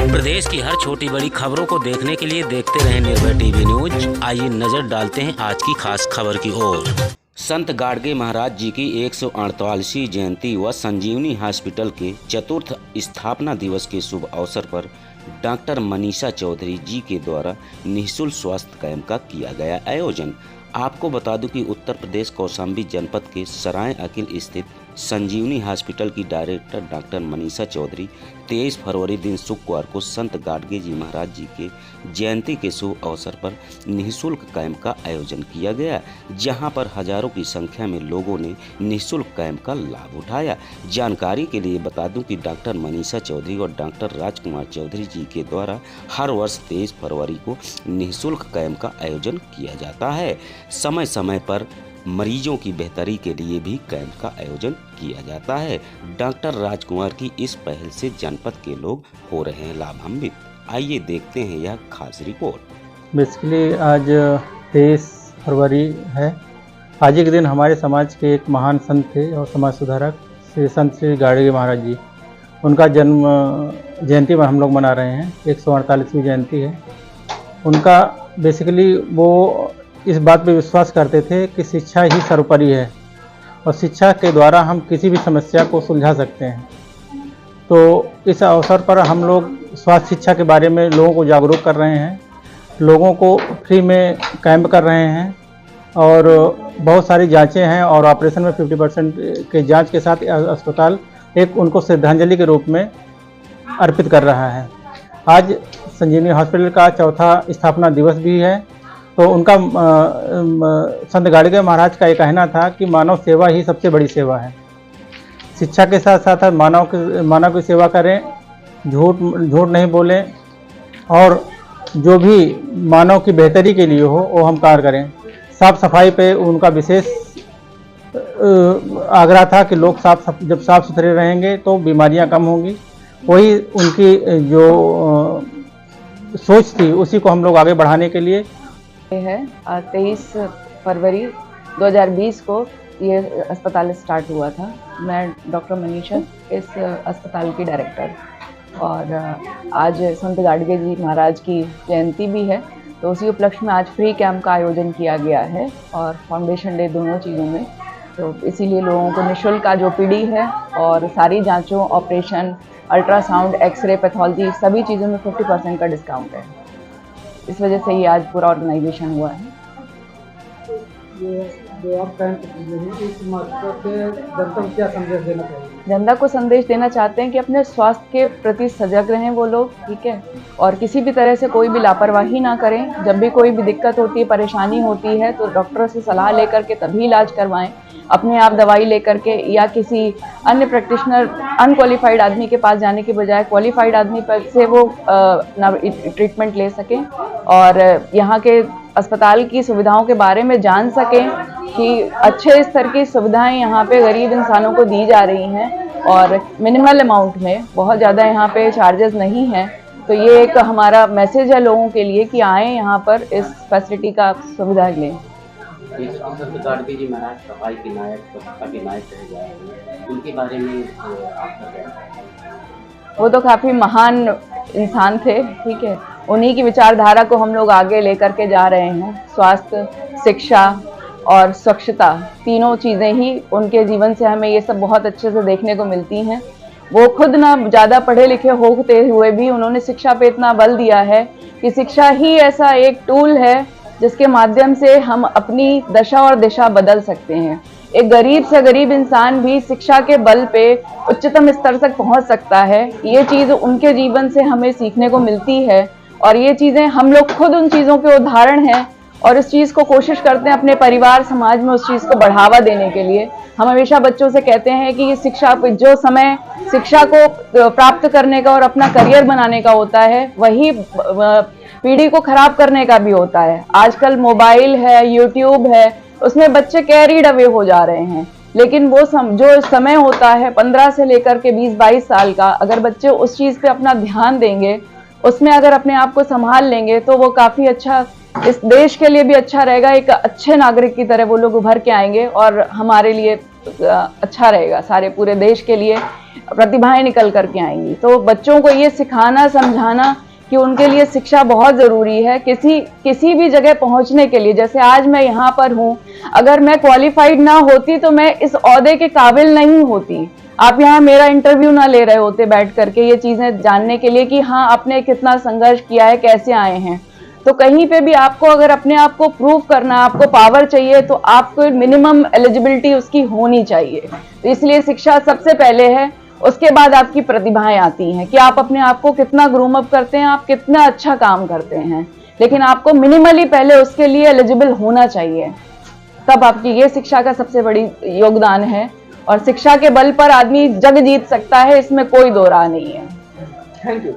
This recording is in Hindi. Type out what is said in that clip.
प्रदेश की हर छोटी बड़ी खबरों को देखने के लिए देखते रहें निर्भय टीवी न्यूज। आइए नजर डालते हैं आज की खास खबर की ओर। संत गाडगे महाराज जी की 148वीं जयंती व संजीवनी हॉस्पिटल के चतुर्थ स्थापना दिवस के शुभ अवसर पर डॉक्टर मनीषा चौधरी जी के द्वारा निःशुल्क स्वास्थ्य कैंप का किया गया आयोजन। आपको बता दूं कि उत्तर प्रदेश कौशाम्बी जनपद के सराय अकिल स्थित संजीवनी हॉस्पिटल की डायरेक्टर डॉक्टर मनीषा चौधरी 23 फरवरी दिन शुक्रवार को संत गाडगे जी महाराज जी के जयंती के शुभ अवसर पर निःशुल्क कैंप का आयोजन किया गया, जहां पर हजारों की संख्या में लोगों ने निःशुल्क कैंप का लाभ उठाया। जानकारी के लिए बता दूं कि डॉक्टर मनीषा चौधरी और डॉक्टर राजकुमार चौधरी जी के द्वारा हर वर्ष 23 फरवरी को निःशुल्क कैंप का आयोजन किया जाता है। समय समय पर मरीजों की बेहतरी के लिए भी कैंप का आयोजन किया जाता है। डॉक्टर राजकुमार की इस पहल से जनपद के लोग हो रहे हैं लाभान्वित। आइए देखते हैं यह खास रिपोर्ट। बेसिकली आज 23 फरवरी है। आज के दिन हमारे समाज के एक महान संत थे और समाज सुधारक श्री गाडगे महाराज जी, उनका जन्म जयंती हम लोग मना रहे हैं। 148वीं जयंती है उनका। बेसिकली वो इस बात पे विश्वास करते थे कि शिक्षा ही सर्वोपरि है और शिक्षा के द्वारा हम किसी भी समस्या को सुलझा सकते हैं। तो इस अवसर पर हम लोग स्वास्थ्य शिक्षा के बारे में लोगों को जागरूक कर रहे हैं, लोगों को फ्री में कैंप कर रहे हैं और बहुत सारी जांचें हैं और ऑपरेशन में 50% के जांच के साथ अस्पताल एक उनको श्रद्धांजलि के रूप में अर्पित कर रहा है। आज संजीवनी हॉस्पिटल का चौथा स्थापना दिवस भी है। तो उनका संत गाडगे महाराज का ये कहना था कि मानव सेवा ही सबसे बड़ी सेवा है। शिक्षा के साथ साथ मानव की सेवा करें, झूठ नहीं बोलें और जो भी मानव की बेहतरी के लिए हो वो हम कार्य करें। साफ सफाई पे उनका विशेष आग्रह था कि लोग जब साफ सुथरे रहेंगे तो बीमारियां कम होंगी। वही उनकी जो सोच थी उसी को हम लोग आगे बढ़ाने के लिए है। 23 फरवरी 2020 को ये अस्पताल स्टार्ट हुआ था। मैं डॉक्टर मनीषा इस अस्पताल की डायरेक्टर, और आज संत गाडगे जी महाराज की जयंती भी है, तो उसी उपलक्ष्य में आज फ्री कैंप का आयोजन किया गया है और फाउंडेशन डे, दोनों चीज़ों में। तो इसीलिए लोगों को निःशुल्क का जो पीडी है और सारी जांचों, ऑपरेशन, अल्ट्रासाउंड, एक्सरे, पैथोलॉजी, सभी चीज़ों में 50% का डिस्काउंट है। इस वजह से ये आज पूरा ऑर्गेनाइजेशन हुआ है। जो आप कैंप इस मौके पे जनता को क्या संदेश देना चाहिए? जनता को संदेश देना चाहते हैं कि अपने स्वास्थ्य के प्रति सजग रहें वो लोग, ठीक है, और किसी भी तरह से कोई भी लापरवाही ना करें। जब भी कोई भी दिक्कत होती है, परेशानी होती है, तो डॉक्टर से सलाह लेकर के तभी इलाज करवाएं। अपने आप दवाई लेकर के या किसी अन्य प्रैक्टिशनर, अनक्वालिफाइड आदमी के पास जाने के बजाय क्वालिफाइड आदमी पर से वो ट्रीटमेंट ले सकें और यहाँ के अस्पताल की सुविधाओं के बारे में जान सकें कि अच्छे स्तर की सुविधाएं यहाँ पे गरीब इंसानों को दी जा रही हैं और मिनिमल अमाउंट में, बहुत ज़्यादा यहाँ पे चार्जेस नहीं हैं। तो ये एक हमारा मैसेज है लोगों के लिए कि आएँ यहाँ पर इस फैसिलिटी का सुविधा लें। संत गाडगे जी महाराज सफाई के नायक, स्वच्छता के नायक रह गए हैं, उनके बारे में आपका क्या है? वो तो काफ़ी महान इंसान थे, ठीक है। उन्हीं की विचारधारा को हम लोग आगे लेकर के जा रहे हैं। स्वास्थ्य, शिक्षा और स्वच्छता, तीनों चीज़ें ही उनके जीवन से हमें ये सब बहुत अच्छे से देखने को मिलती हैं। वो खुद ना ज़्यादा पढ़े लिखे होते हुए भी उन्होंने शिक्षा पे इतना बल दिया है कि शिक्षा ही ऐसा एक टूल है जिसके माध्यम से हम अपनी दशा और दिशा बदल सकते हैं। एक गरीब से गरीब इंसान भी शिक्षा के बल पे उच्चतम स्तर तक पहुंच सकता है। ये चीज़ उनके जीवन से हमें सीखने को मिलती है और ये चीज़ें हम लोग खुद उन चीज़ों के उदाहरण हैं और इस चीज़ को कोशिश करते हैं अपने परिवार, समाज में उस चीज़ को बढ़ावा देने के लिए। हम हमेशा बच्चों से कहते हैं कि शिक्षा, जो समय शिक्षा को प्राप्त करने का और अपना करियर बनाने का होता है, वही पीढ़ी को खराब करने का भी होता है। आजकल मोबाइल है, यूट्यूब है, उसमें बच्चे कैरीड अवे हो जा रहे हैं। लेकिन वो जो समय होता है 15 से लेकर के 20-22 साल का, अगर बच्चे उस चीज़ पे अपना ध्यान देंगे, उसमें अगर अपने आप को संभाल लेंगे, तो वो काफ़ी अच्छा, इस देश के लिए भी अच्छा रहेगा। एक अच्छे नागरिक की तरह वो लोग उभर के आएंगे और हमारे लिए अच्छा रहेगा, सारे पूरे देश के लिए प्रतिभाएं निकल करके आएंगी। तो बच्चों को ये सिखाना समझाना कि उनके लिए शिक्षा बहुत ज़रूरी है किसी भी जगह पहुंचने के लिए। जैसे आज मैं यहाँ पर हूँ, अगर मैं क्वालिफाइड ना होती तो मैं इस ओहदे के काबिल नहीं होती। आप यहाँ मेरा इंटरव्यू ना ले रहे होते बैठ करके ये चीज़ें जानने के लिए कि हाँ आपने कितना संघर्ष किया है, कैसे आए हैं। तो कहीं पे भी आपको अगर अपने आप को प्रूव करना, आपको पावर चाहिए, तो आपको मिनिमम एलिजिबिलिटी उसकी होनी चाहिए। तो इसलिए शिक्षा सबसे पहले है, उसके बाद आपकी प्रतिभाएं आती हैं कि आप अपने आप को कितना ग्रूम अप करते हैं, आप कितना अच्छा काम करते हैं। लेकिन आपको मिनिमली पहले उसके लिए एलिजिबल होना चाहिए, तब आपकी ये शिक्षा का सबसे बड़ी योगदान है। और शिक्षा के बल पर आदमी जग जीत सकता है, इसमें कोई दो राह नहीं है। Thank you.